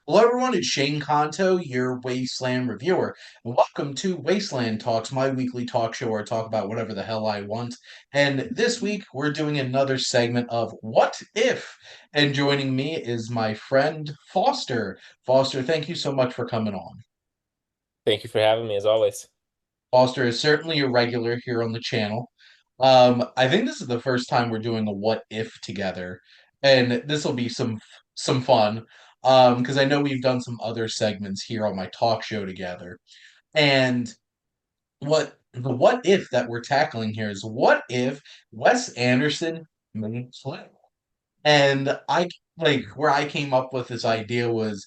Hello, everyone. It's Shane Kanto, your Wasteland reviewer, and welcome to Wasteland Talks, my weekly talk show where I talk about whatever the hell I want. And this week, we're doing another segment of What If? And joining me is my friend Foster. Foster, thank you so much for coming on. Thank you for having me as always. Foster is certainly a regular here on the channel. I think this is the first time we're doing a What If together, and this will be some fun. Because I know we've done some other segments here on my talk show together. And what if that we're tackling here is what if Wes Anderson made play? And I like where I came up with this idea was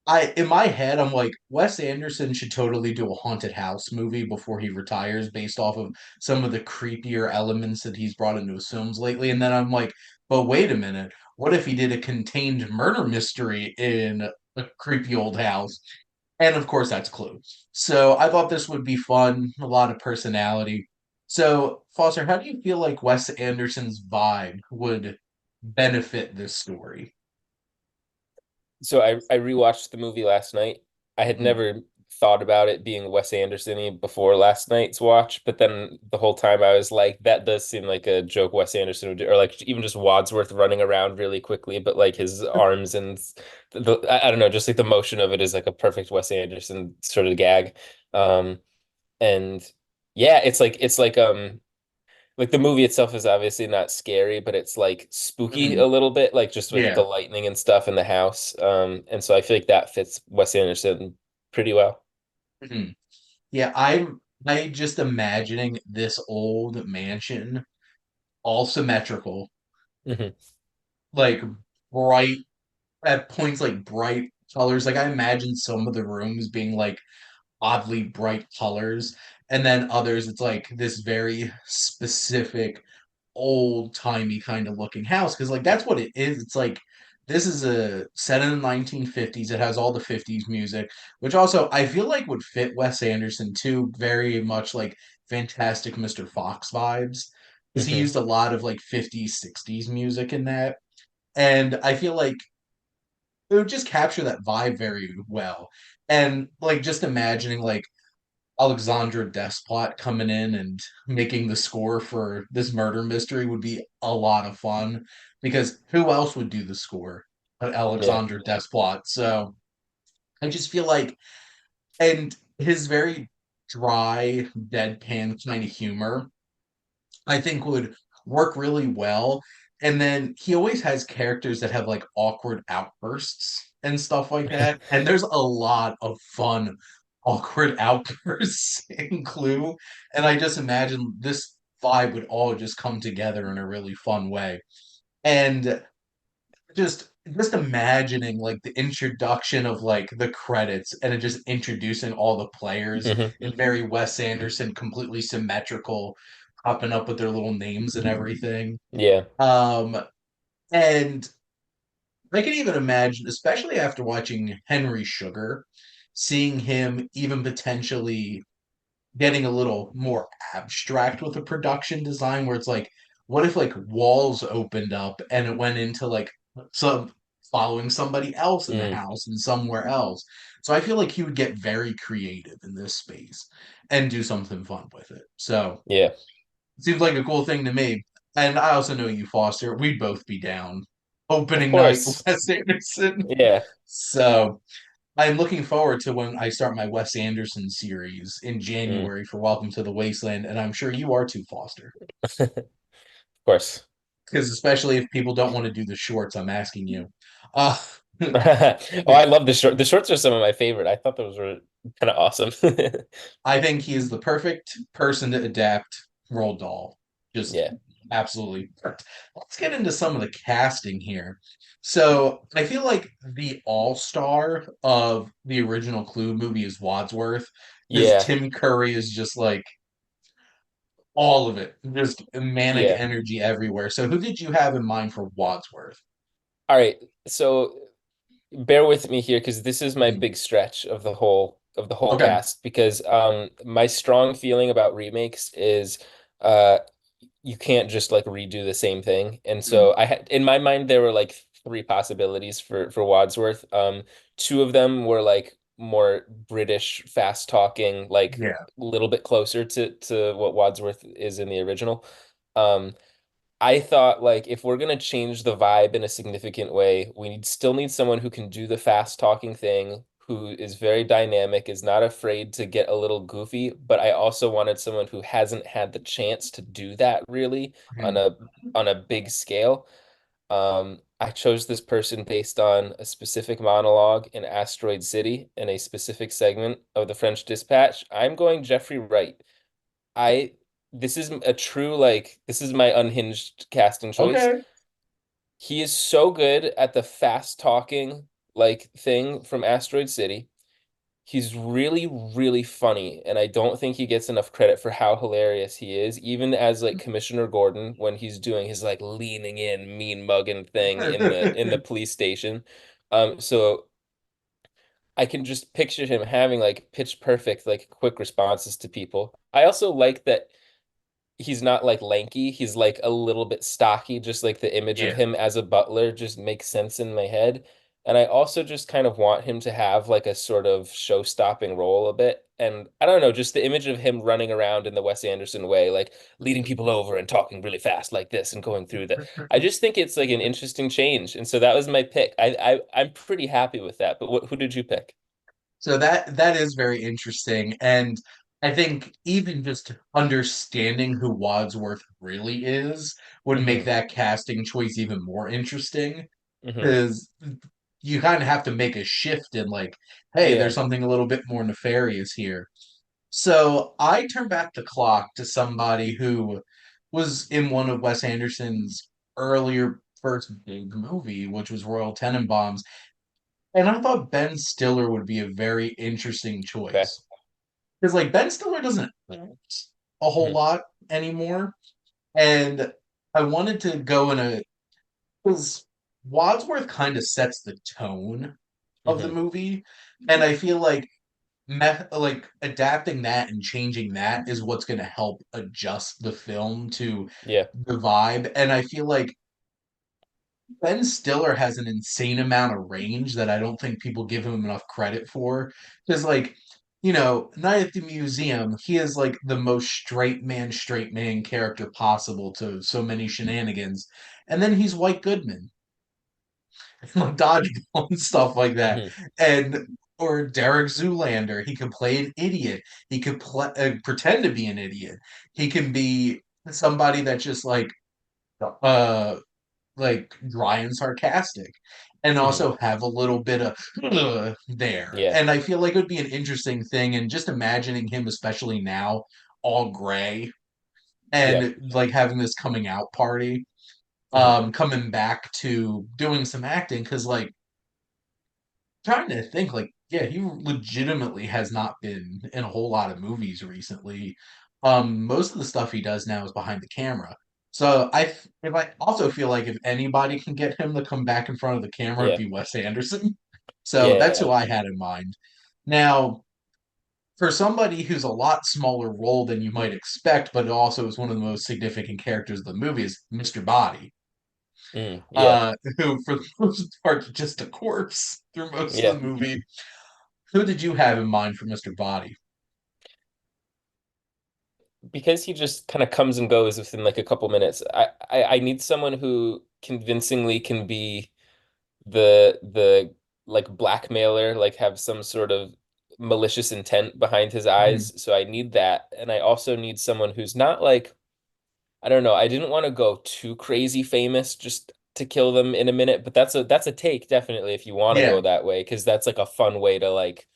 I in my head I'm like Wes Anderson should totally do a haunted house movie before he retires based off of some of the creepier elements that he's brought into his films lately. And then I'm like, but wait a minute, what if he did a contained murder mystery in a creepy old house? And of course that's Clue. So I thought this would be fun, a lot of personality. So Foster, how do you feel like Wes Anderson's vibe would benefit this story? So I rewatched the movie last night. I had Mm, never thought about it being Wes Anderson-y before last night's watch, but then the whole time I was like, that does seem like a joke Wes Anderson would do, or like even just Wadsworth running around really quickly, but like his arms and I don't know, just like the motion of it is like a perfect Wes Anderson sort of gag. Um, and yeah, it's like the movie itself is obviously not scary, but it's like spooky a mhm. little bit, like just with the Yeah. lightning and stuff in the house. And so I feel like that fits Wes Anderson pretty well. Mhm. Yeah, I just imagining this old mansion, all symmetrical, Hmm. like bright at points like bright colors. Like I imagine some of the rooms being like oddly bright colors, and then others it's like this very specific old-timey kind of looking house because like that's what it is. It's like this is a set in the 1950s. It has all the 50s music, which also I feel like would fit Wes Anderson too, very much like Fantastic Mr. Fox vibes. Because he Hmm. used a lot of like 50s, 60s music in that. And I feel like it would just capture that vibe very well. And like just imagining like Alexandra Desplat coming in and making the score for this murder mystery would be a lot of fun because who else would do the score but Yeah. Alexandra Desplat? So I just feel like, and his very dry, deadpan kind of humor, I think would work really well. And then he always has characters that have like awkward outbursts and stuff like that. And there's a lot of fun, awkward outbursts in Clue. And I just imagine this vibe would all just come together in a really fun way. And just imagining like the introduction of like the credits and it just introducing all the players Hmm. in very Wes Anderson, completely symmetrical, popping up with their little names and everything. Yeah. Um, and I can even imagine, especially after watching Henry Sugar, seeing him even potentially getting a little more abstract with the production design where it's like what if like walls opened up and it went into like some following somebody else in the Mm. house and somewhere else. So I feel like he would get very creative in this space and do something fun with it. So Yeah. it seems like a cool thing to me. And I also know you, Foster, we'd both be down Of opening night course. Wes Anderson. Yeah. So I'm looking forward to when I start my Wes Anderson series in Mm. January for Welcome to the Wasteland, and I'm sure you are too, Foster. Of course. Because especially if people don't want to do the shorts, I'm asking you. Uh, Oh, I love the short. The shorts are some of my favorite. I thought those were kind of awesome. I think he is the perfect person to adapt Roald Dahl. Just Yeah. absolutely. Let's get into some of the casting here. So I feel like the all-star of the original Clue movie is Wadsworth, because Yeah. Tim Curry is just like all of it, just manic Yeah. energy everywhere. So who did you have in mind for Wadsworth? All right. So bear with me here because this is my Mhm. big stretch of the whole Okay. cast because my strong feeling about remakes is uh you can't just like redo the same thing. And Mhm. so I had in my mind there were like three possibilities for Wadsworth. Two of them were like more British, fast talking, like Yeah. a little bit closer to what Wadsworth is in the original. Um, I thought like if we're gonna change the vibe in a significant way, still need someone who can do the fast talking thing, who is very dynamic, is not afraid to get a little goofy, but I also wanted someone who hasn't had the chance to do that really on Mhm. a big scale. I chose this person based on a specific monologue in Asteroid City in a specific segment of the French Dispatch. I'm going Jeffrey Wright. I This is a true like this is my unhinged casting choice. Okay. He is so good at the fast talking like thing from Asteroid City. He's really, really funny, and I don't think he gets enough credit for how hilarious he is, even as like Commissioner Gordon when he's doing his like leaning in, mean mugging thing in the police station. So I can just picture him having like pitch perfect, like quick responses to people. I also like that he's not like lanky. He's like a little bit stocky, just like the image of Yeah. him as a butler just makes sense in my head. And I also just kind of want him to have like a sort of show-stopping role a bit. And I don't know, just the image of him running around in the Wes Anderson way, like leading people over and talking really fast like this and going through that. I just think it's like an interesting change. And so that was my pick. I'm pretty happy with that. But who did you pick? So that is very interesting. And I think even just understanding who Wadsworth really is would make Hmm. that casting choice even more interesting. Hmm. Because you kind of have to make a shift in like, hey, there's Yeah. something a little bit more nefarious here. So I turn back the clock to somebody who was in one of Wes Anderson's earlier first big movie, which was Royal Tenenbaums, and I thought Ben Stiller would be a very interesting Okay. choice. Because like Ben Stiller doesn't act a whole Hmm. lot anymore. And I wanted to go in a because Wadsworth kind of sets the tone of the Hmm. movie. And I feel like like adapting that and changing that is what's going to help adjust the film to Yeah. the vibe. And I feel like Ben Stiller has an insane amount of range that I don't think people give him enough credit for. Because, like, Night at the Museum, he is like the most straight man character possible to so many shenanigans. And then he's White Goodman, like Dodgeball and stuff like that. Hmm. And or Derek Zoolander, he can play an idiot. He could pretend to be an idiot. He can be somebody that just uh dry and sarcastic and Hmm. also have a little bit of there. Yeah. And I feel like it would be an interesting thing. And just imagining him, especially now, all gray Yeah. and like having this coming out party, Hmm. coming back to doing some acting because like trying to think like yeah he legitimately has not been in a whole lot of movies recently. Most of the stuff he does now is behind the camera, so I also feel like if anybody can get him to come back in front of the camera it'd Yeah. be Wes Anderson. So that's Yeah. who I had in mind. Now for somebody who's a lot smaller role than you might expect but also is one of the most significant characters of the movie is Mr. Body, Yeah. who for the most part is just a corpse through most of Yeah. the movie. Who did you have in mind for Mr. Body? Because he just kind of comes and goes within like a couple minutes. I need someone who convincingly can be the like blackmailer, like have some sort of malicious intent behind his Mhm. eyes. So I need that. And I also need someone who's not like, I don't know, I didn't want to go too crazy famous just to kill them in a minute, but that's a take definitely if you want to Yeah. go that way, because that's like a fun way to like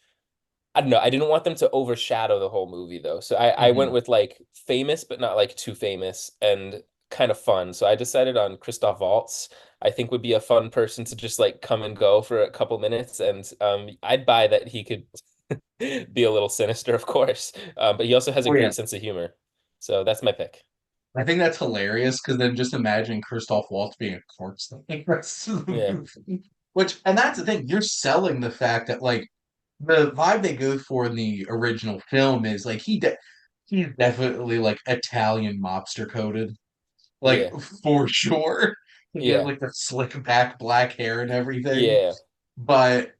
I don't know. I didn't want them to overshadow the whole movie though. So I went Mhm. with like famous, but not like too famous and kind of fun. So I decided on Christoph Waltz. I think would be a fun person to just like come and go for a couple minutes. And I'd buy that he could be a little sinister, of course. But he also has a Oh yeah. great sense of humor. So that's my pick. I think that's hilarious because then just imagine Christoph Waltz being a corpse the rest of the Yeah. movie. Which, and that's the thing, you're selling the fact that like the vibe they go for in the original film is like he's definitely like Italian mobster coded, like Yeah. for sure. He had Yeah. like the slick back black hair and everything. Yeah. But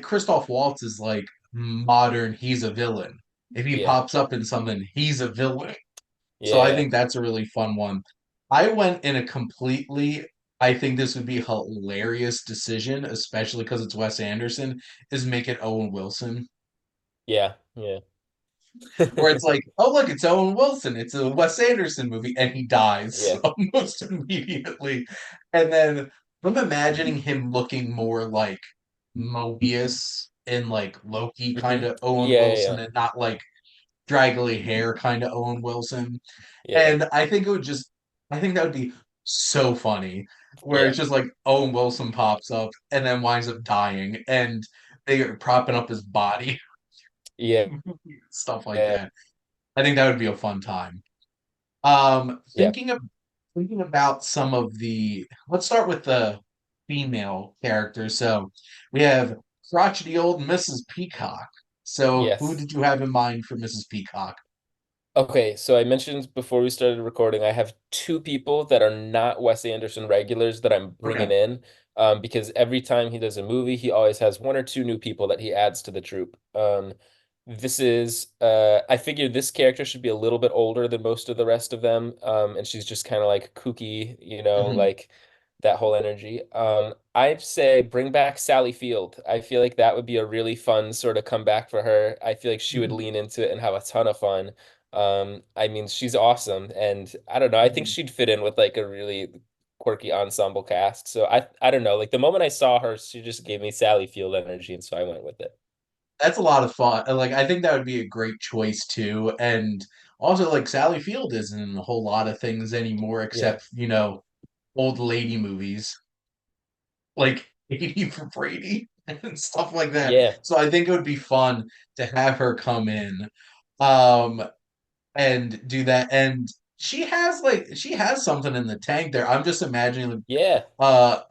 Christoph Waltz is like modern, he's a villain. If he Yeah. pops up in something, he's a villain. So I Yeah. think that's a really fun one. I went in a completely, I think this would be a hilarious decision, especially because it's Wes Anderson, is make it Owen Wilson. Yeah. Yeah. Where it's like, oh look, it's Owen Wilson. It's a Wes Anderson movie, and he dies Yeah. almost immediately. And then I'm imagining him looking more like Mobius and like Loki kind of Owen Yeah. Wilson Yeah. and not like draggly hair kind of Owen Wilson. Yeah. And I think it would just, I think that would be so funny, where Yeah. it's just like Owen Wilson pops up and then winds up dying, and they are propping up his body, Yeah. stuff like Yeah. that. I think that would be a fun time. Yeah. Thinking about some of the, let's start with the female characters. So we have crotchety old Mrs. Peacock. So who Yes. did you have in mind for Mrs. Peacock? Okay, so I mentioned before we started recording, I have two people that are not Wes Anderson regulars that I'm bringing Okay. in, because every time he does a movie, he always has one or two new people that he adds to the troupe. I figured this character should be a little bit older than most of the rest of them, and she's just kind of like kooky, Mhm. like that whole energy. I'd say bring back Sally Field. I feel like that would be a really fun sort of comeback for her. I feel like she would Mhm. lean into it and have a ton of fun. I mean, she's awesome, and I don't know. I think Mhm. she'd fit in with like a really quirky ensemble cast. So I don't know. Like the moment I saw her, she just gave me Sally Field energy, and so I went with it. That's a lot of fun. Like I think that would be a great choice too. And also like Sally Field isn't in a whole lot of things anymore Yeah, except, old lady movies like 80 for Brady and stuff like that. yeah, So I think it would be fun to have her come in um and do that. And she has something in the tank there. I'm just imagining yeah,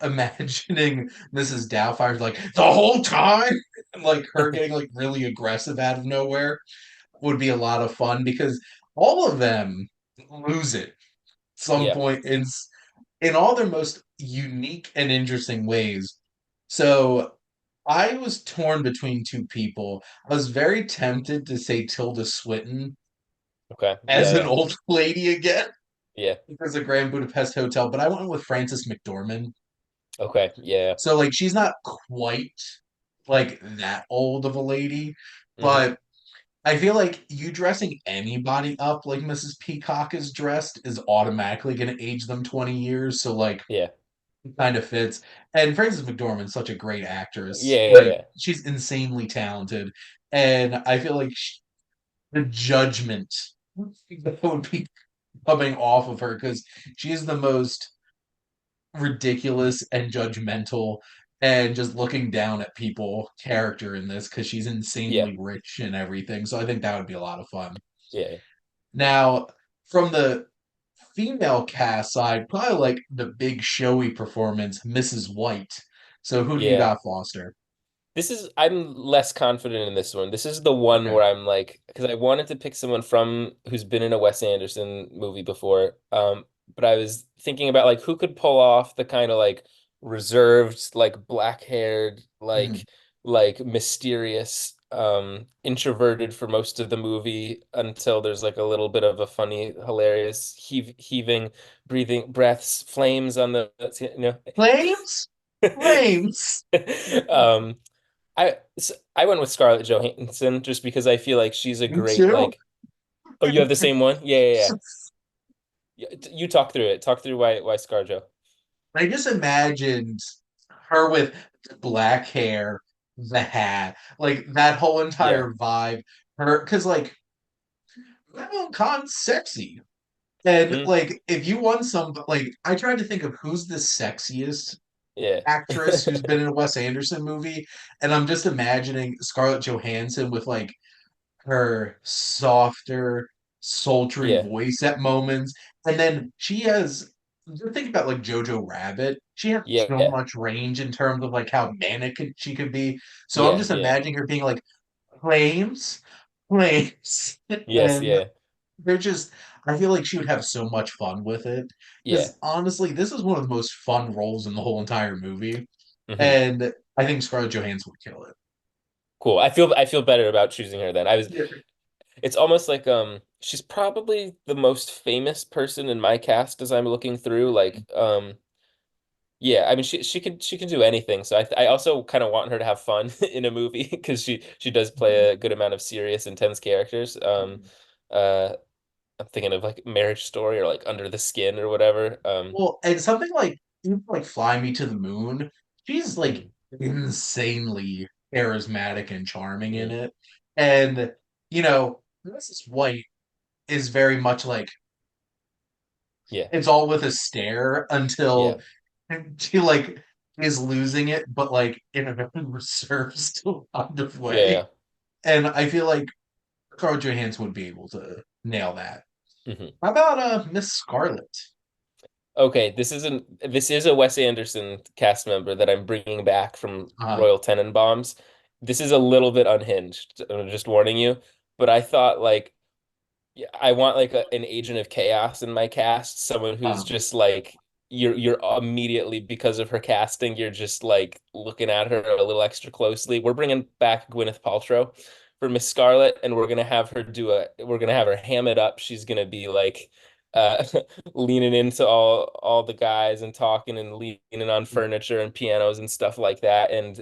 imagining Mrs. Doubtfire's like the whole time and like her getting like really aggressive out of nowhere would be a lot of fun because all of them lose it some yeah. point in all their most unique and interesting ways. So I was torn between two people. I was very tempted to say Tilda Swinton Okay, as yeah, an yeah, old lady again yeah. because of Grand Budapest Hotel, but I went with Frances McDormand. Okay, yeah. So like she's not quite like that old of a lady, Hmm. but I feel like you dressing anybody up like Mrs. Peacock is dressed is automatically going to age them 20 years. So like Yeah, it kind of fits. And Frances McDormand's such a great actress. yeah, yeah, Like yeah, she's insanely talented, and I feel like the judgment that would be coming off of her because she is the most ridiculous and judgmental and just looking down at people character in this because she's yeah, insanely rich and everything. So I think that would be a lot of fun. yeah, Now, from the female cast side, probably like the big showy performance, Mrs. White. So who do you yeah. got, Foster? I'm less confident in this one. This is the one Okay. where I'm like, because I wanted to pick someone from who's been in a Wes Anderson movie before. But I was thinking about like who could pull off the kind of like reserved, like black-haired, Mhm. like mysterious, introverted for most of the movie until there's like a little bit of a funny, hilarious heaving, breathing breaths, flames on Flames? Flames. um I went with Scarlett Johansson just because I feel like she's a Me great too. like. Oh, you have the same one? Yeah, yeah, yeah. You talk through it. Talk through why ScarJo. I just imagined her with black hair, the hat, like that whole Yeah. entire vibe. Her, because like Madeline Kahn's sexy, and Mm, like if you want some, like I tried to think of who's the sexiest yeah. actress who's been in a Wes Anderson movie, and I'm just imagining Scarlett Johansson with like her softer, sultry Yeah. voice at moments. And then she has think about like Jojo Rabbit. She has so Yeah. much range in terms of like how manic she could be. So I'm Yeah. just Yeah. imagining her being like flames, flames. Yes, And yeah. they're just I feel like she would have so much fun with it. Yeah. Because honestly, this is one of the most fun roles in the whole entire movie. Hmm. And I think Scarlett Johansson would kill it. Cool. I feel better about choosing her then. Yeah. It's almost like she's probably the most famous person in my cast as I'm looking through. Yeah, I mean she can do anything. So I also kind of want her to have fun in a movie because she does play a good amount of serious, intense characters. Uh I'm thinking of like Marriage Story or like Under the Skin or whatever. Well, and something like even like Fly Me to the Moon, she's like Mm, insanely charismatic and charming in mm, it. And Mrs. White is very much like yeah, it's all with a stare yeah, until she like is losing it, but like in a very reserved still kind of way. yeah, And I feel like Scarlett Johansson would be able to nail that. yeah. Hmm. How about Miss Scarlet? Okay, this is a Wes Anderson cast member that I'm bringing back from Uh, Royal Tenenbaums. This is a little bit unhinged. I'm just warning you, but I thought like yeah, I want like an agent of chaos in my cast, someone who's um, just like you're immediately because of her casting, you're just like looking at her a little extra closely. We're bringing back Gwyneth Paltrow for Miss Scarlet, and we're gonna have her ham it up. She's gonna be like uh leaning into all the guys and talking and leaning on furniture and pianos and stuff like that, and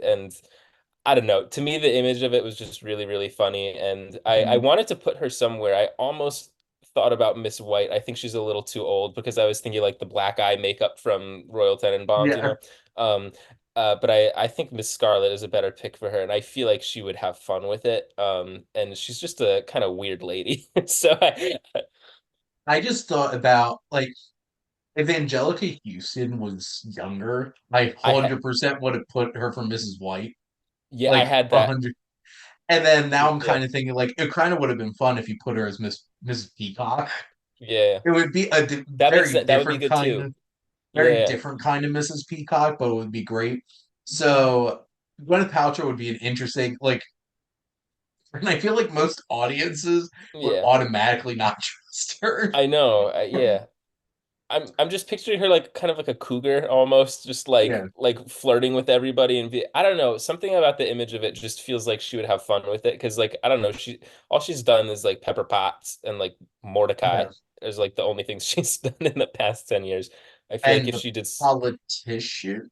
I don't know. To me, the image of it was just really, really funny, and I mhm. wanted to put her somewhere. I almost thought about Miss White. I think she's a little too old because I was thinking like the black eye makeup from Royal Tenenbaums, you Yeah, know. Um, but I think Miss Scarlet is a better pick for her, and I feel like she would have fun with it. And she's just a kind of weird lady. So I just thought about like if Angelica Houston was younger, I I ha 100% would have put her for Mrs. White, yeah, I like had a that. hundred. And then now I'm Yeah, kind of thinking like it kind of would have been fun if you put her as Mrs. Peacock. yeah. It would be a That would be good too. very Yeah, different kind of Mrs. Peacock, but it would be great. So Gwyneth Paltrow would be an interesting like, and I feel like most audiences would yeah. automatically not trust her. I know. Yeah. I'm just picturing her like kind of like a cougar almost, just Yeah, like flirting with everybody and I don't know, something about the image of it just feels like she would have fun with it because like I don't know, she all she's done is like Pepper Potts and like Mordecai yeah. is like the only things she's done in the past 10 years. I feel like And if the she did politician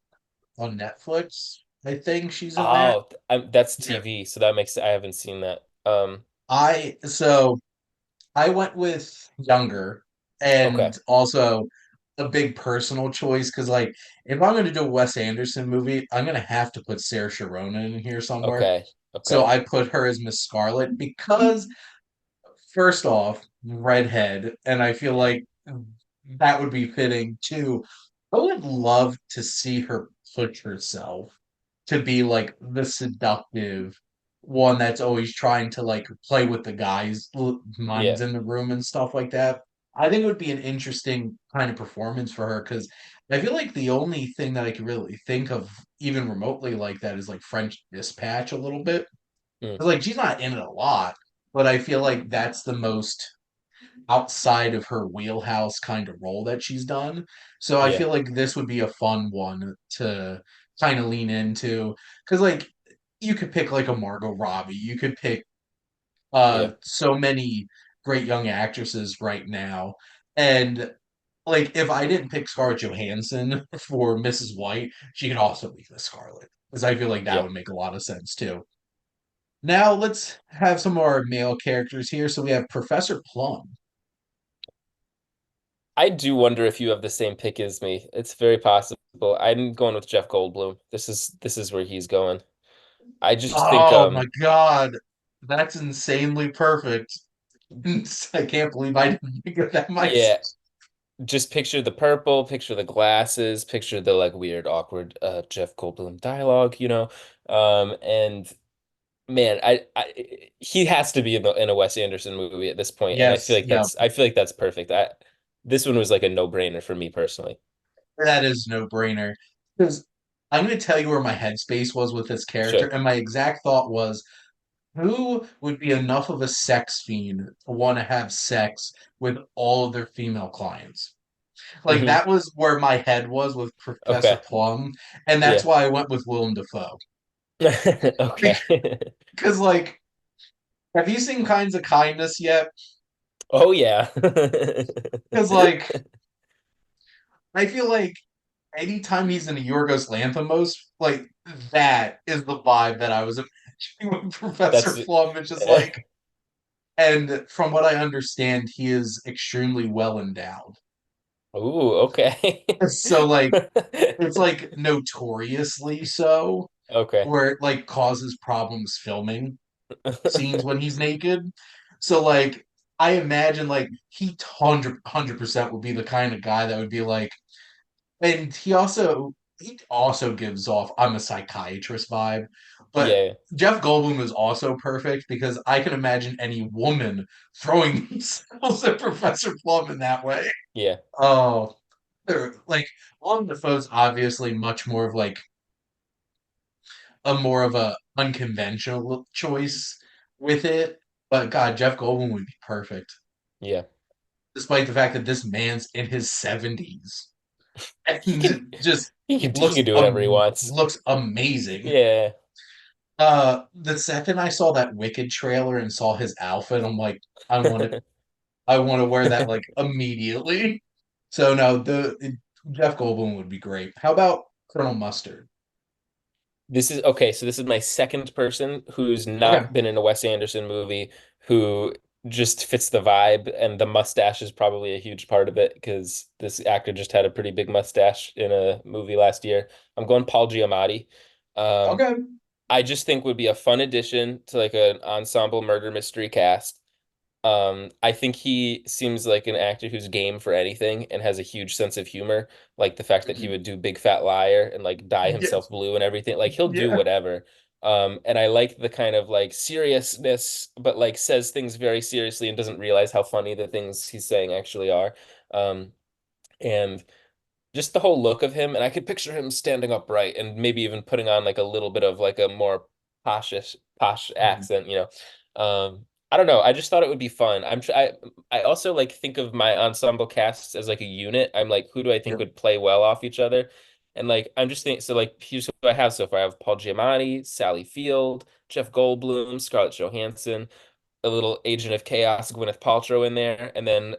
on Netflix, I think she's in that. oh, that's Yeah. TV, so that makes I haven't seen that. So I went with younger Okay. and also a big personal choice because like if I'm gonna do a Wes Anderson movie, I'm gonna have to put Saoirse Ronan in here somewhere. Okay. So Okay. I put her as Miss Scarlet because first off, redhead, and I feel Yeah. like that would be fitting too. I would love to see her push herself to be like the seductive one that's always trying to like play with the guys' minds Yeah. in the room and stuff like that. I think it would be an interesting kind of performance for her because I feel like the only thing that I could really think of even remotely like that is like French Dispatch a little bit. Mm, 'Cause, like she's not in it a lot, but I feel like that's the most outside of her wheelhouse kind of role that she's done. So I yeah. feel like this would be a fun one to kind of lean into because like you could pick like a Margot Robbie, you could pick Yeah. so many great young actresses right now, and like if I didn't pick Scarlett Johansson for Mrs. White, she could also be the Scarlet because I feel like that Yeah. would make a lot of sense too. Now let's have some more male characters here. So we have Professor Plum. I do wonder if you have the same pick as me. It's very possible. I'm going with Jeff Goldblum. This is where he's going. I just think Oh my God. That's insanely perfect. I can't believe I didn't think of that yeah, myself. just picture the purple, picture the glasses, picture the like weird awkward Jeff Goldblum dialogue, you know. And man, he has to be in a Wes Anderson movie at this point, and Yes, yeah, I feel like that's perfect. This one was like a no-brainer for me personally. that is no brainer. Because I'm going to tell you where my headspace was with this character, Sure. and my exact thought was Who would be enough of a sex fiend to want to have sex with all of their female clients? Like Hmm. that was where my head was with Professor Okay. Plum, and that's Yeah. why I went with Willem Dafoe. Okay. Because like, have you seen Kinds of Kindness yet? Oh yeah. Because like, I feel like anytime he's in a Yorgos Lanthimos, like that is the vibe that I was imagining with Professor That's Plum. It's just like, and from what I understand, he is extremely well endowed. Ooh, okay. So like, it's like notoriously so, Okay. where it like causes problems filming scenes when he's naked. So like, I imagine like he 100% would be the kind of guy that would be like, and he also gives off I'm a psychiatrist vibe. But Yeah, Jeff Goldblum is also perfect because I can imagine any woman throwing themselves at Professor Plum in that way. yeah, Oh, like Willem Dafoe's obviously much more of like a more of a unconventional choice with it. But God, Jeff Goldblum would be perfect, yeah. despite the fact that this man's in his 70s He can and just he can do whatever he wants. looks amazing. Yeah. The second I saw that Wicked trailer and saw his outfit, I'm like, I want to I want to wear that like immediately. So no, the Jeff Goldblum would be great. How about Colonel Mustard? This is okay, so this is my second person who's Okay, not been in a Wes Anderson movie who just fits the vibe, and the mustache is probably a huge part of it because this actor just had a pretty big mustache in a movie last year. I'm going Paul Giamatti. Um, okay. I just think would be a fun addition to like an ensemble murder mystery cast. I think he seems like an actor who's game for anything and has a huge sense of humor. Like the fact that he would do Big Fat Liar and like dye himself Yes, blue and everything. Like he'll do yeah. whatever. And I like the kind of like seriousness, but like says things very seriously and doesn't realize how funny the things he's saying actually are. And just the whole look of him, and I could picture him standing upright and maybe even putting on like a little bit of like a more posh Mhm. accent, you know. I don't know. I just thought it would be fun. I also like think of my ensemble casts as like a unit. I'm like, who do I think Yep. would play well off each other? And like I'm just thinking, so like here's who I have so far. I have Paul Giamatti, Sally Field, Jeff Goldblum, Scarlett Johansson, a little Agent of Chaos, Gwyneth Paltrow in there, and then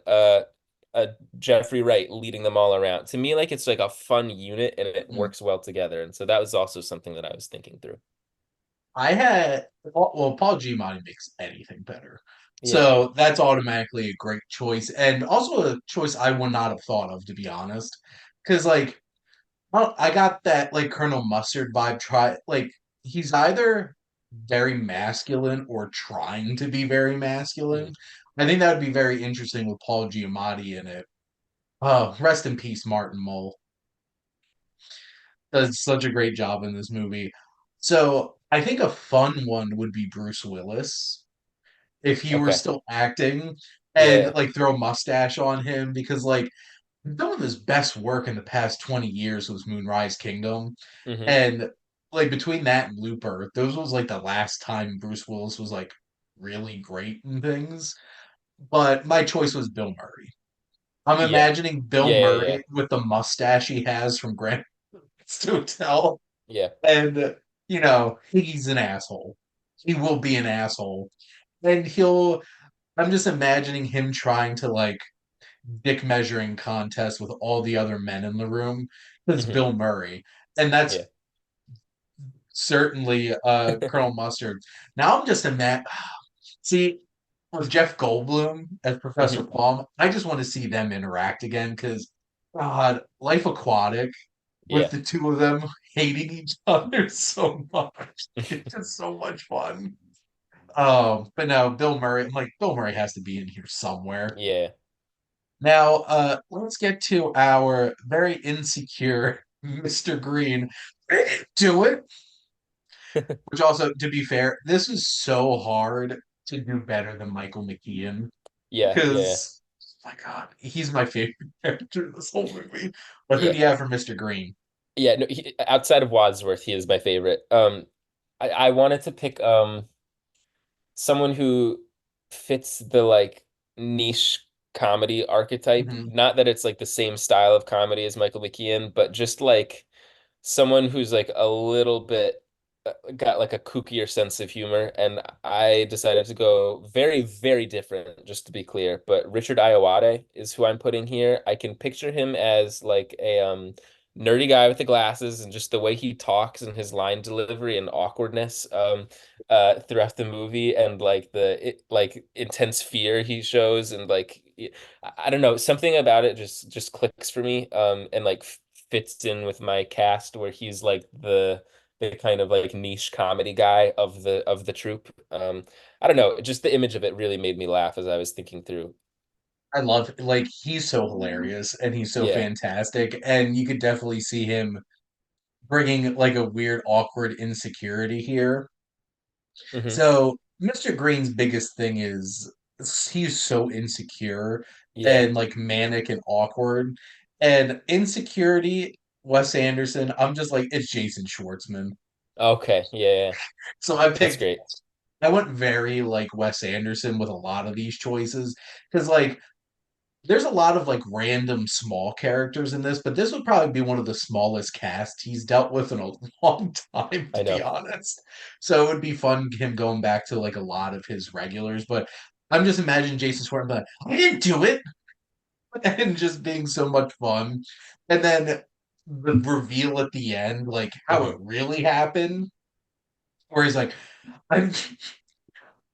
Jeffrey Wright leading them all around. To me, like it's like a fun unit and it Mhm. works well together. And so that was also something that I was thinking through. I had well, Paul Giamatti makes anything better. Yeah. So that's automatically a great choice, and also a choice I would not have thought of, to be honest. Because like I got that like Colonel Mustard vibe. Try like he's either very masculine or trying to be very Mhm. masculine. I think that would be very interesting with Paul Giamatti in it. Oh, rest in peace, Martin Mull. Does such a great job in this movie. So I think a fun one would be Bruce Willis if he were Okay. still acting and Yeah. like throw a mustache on him because like some of his best work in the past 20 years was Moonrise Kingdom. Hmm. And like between that and Looper, those was like the last time Bruce Willis was like really great in things. But my choice was Bill Murray. I'm Yeah. imagining Bill Yeah. Yeah. Yeah. Murray with the mustache he has from Grand Hotel. Yeah. And he's an asshole. He will be an asshole. And I'm just imagining him trying to like dick measuring contest with all the other men in the room. It's Hmm. Bill Murray. And that's Yeah. certainly Colonel Mustard. Now I'm just see with Jeff Goldblum as Professor Hmm. Plum, I just want to see them interact again because God, Life Aquatic with Yeah. the two of them hating each other so much. It's just so much fun. But no, Bill Murray, I'm like, Bill Murray has to be in here somewhere. Yeah. Now, let's get to our very insecure Mr. Green. Do it. Which also, to be fair, this is so hard to do better than Michael McKean Yeah. Yeah. because, my God, he's my favorite character in this whole movie. But who Yeah. do you have for Mr. Green? Yeah. No, outside of Wadsworth, he is my favorite. I wanted to pick someone who fits the like niche comedy archetype. Hmm. Not that it's like the same style of comedy as Michael McKean, but just like someone who's like a little bit got like a kookier sense of humor. And I decided to go very, very different, just to be clear. But Richard Ayoade is who I'm putting here. I can picture him as like a nerdy guy with the glasses and just the way he talks and his line delivery and awkwardness throughout the movie and like like intense fear he shows and like I don't know, something about it just clicks for me and like fits in with my cast where he's like the kind of like niche comedy guy of the troupe. I don't know, just the image of it really made me laugh as I was thinking through. I love like he's so hilarious and he's so Yeah. fantastic, and you could definitely see him bringing like a weird, awkward insecurity here. Hmm. So Mr. Green's biggest thing is he's so insecure Yeah. and like manic and awkward. And insecurity, Wes Anderson, I'm just like, it's Jason Schwartzman. Okay. Yeah. So I That's picked, great. I went very like Wes Anderson with a lot of these choices because like there's a lot of like random small characters in this, but this would probably be one of the smallest casts he's dealt with in a long time, to I be know. honest. So it would be fun him going back to like a lot of his regulars. But I'm just imagining Jason Schwartzman like, I didn't do it, and just being so much fun. And then the reveal at the end, like how it Hmm. really happened, where he's like, I'm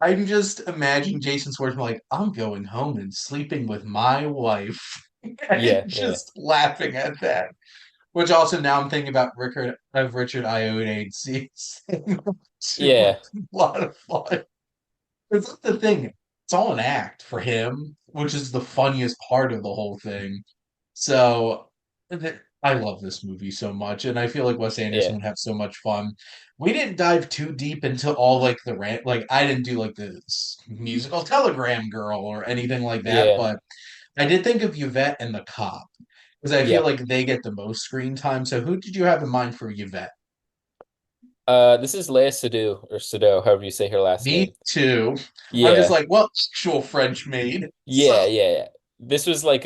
I'm just imagining Jason Schwartzman like, I'm going home and sleeping with my wife, and Yeah. Yeah. just laughing at that. Which also now I'm thinking about Richard Iodade's scenes. It would Yeah. be a lot of fun. It's like the thing. It's all an act for him, which is the funniest part of the whole thing. So I love this movie so much, and I feel like Wes Anderson Yeah. would have so much fun. We didn't dive too deep into all like the rant, like I didn't do like this musical Telegram Girl or anything like that, Yeah. but I did think of Yvette and the cop because I feel Yeah. like they get the most screen time. So who did you have in mind for Yvette? This is Leia Sadu or Sado, however you say her last Me name. too. I'm just Yeah. like, well, actual French maid. Yeah, So yeah, yeah. This was like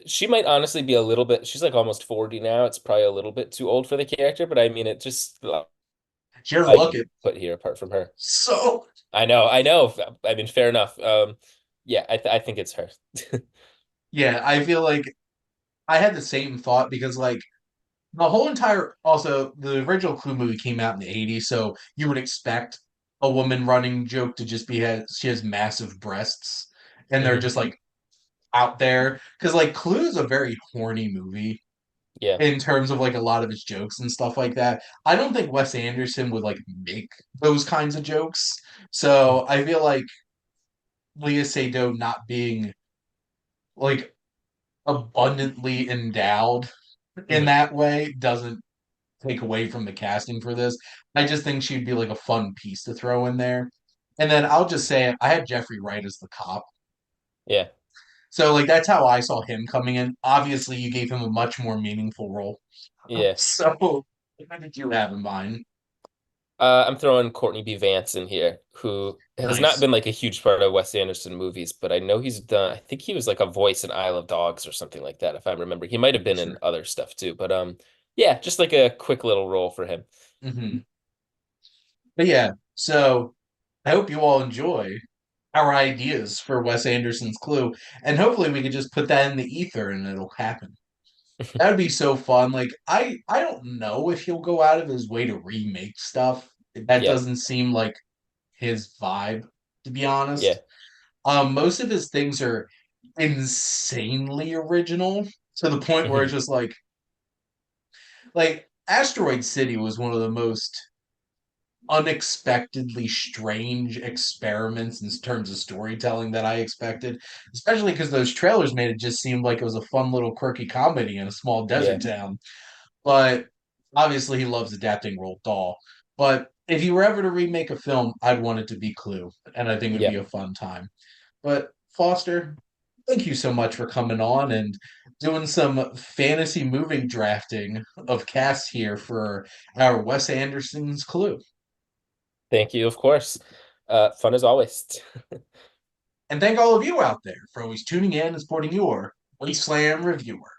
she might honestly be a little bit, she's like almost 40 now. It's probably a little bit too old for the character, but I mean, it just she doesn't you look it. put here apart from her. So I know, I know. I mean, fair enough. Yeah, I think it's her. yeah, I feel like I had the same thought because like the whole entire also the original Clue movie came out in the 80s, so you would expect a woman running joke to just be she has massive breasts and they're Hmm. just like out there because like Clue is a very horny movie Yeah. in terms of like a lot of his jokes and stuff like that. I don't think Wes Anderson would like make those kinds of jokes. So I feel like Leah Seydoux not being like abundantly endowed in Hmm. that way doesn't take away from the casting for this. I just think she'd be like a fun piece to throw in there. And then I'll just say I had Jeffrey Wright as the cop. Yeah. So like that's how I saw him coming in. Obviously you gave him a much more meaningful role. Yeah. So what did you have in mind? I'm throwing Courtney B. Vance in here, who has not Nice. been like a huge part of Wes Anderson movies, but I know he's done, I think he was like a voice in Isle of Dogs or something like that, if I remember. He might have been in Sure. other stuff too, but yeah, just like a quick little role for him. Hmm. But yeah, so I hope you all enjoy our ideas for Wes Anderson's Clue, and hopefully we could just put that in the ether and it'll happen. That would be so fun. Like I don't know if he'll go out of his way to remake stuff. That Yeah. doesn't seem like his vibe, to be honest. Yeah. Most of his things are insanely original to the point where it's Hmm. just like Asteroid City was one of the most unexpectedly strange experiments in terms of storytelling that I expected, especially because those trailers made it just seem like it was a fun little quirky comedy in a small Yeah. desert town. But obviously, he loves adapting Roald Dahl. But if he were ever to remake a film, I'd want it to be Clue, and I think it would Yeah. be a fun time. But Foster, thank you so much for coming on and doing some fantasy movie drafting of cast here for our Wes Anderson's Clue. Thank you, of course. Fun as always. And thank all of you out there for always tuning in and supporting your Wasteland Reviewer.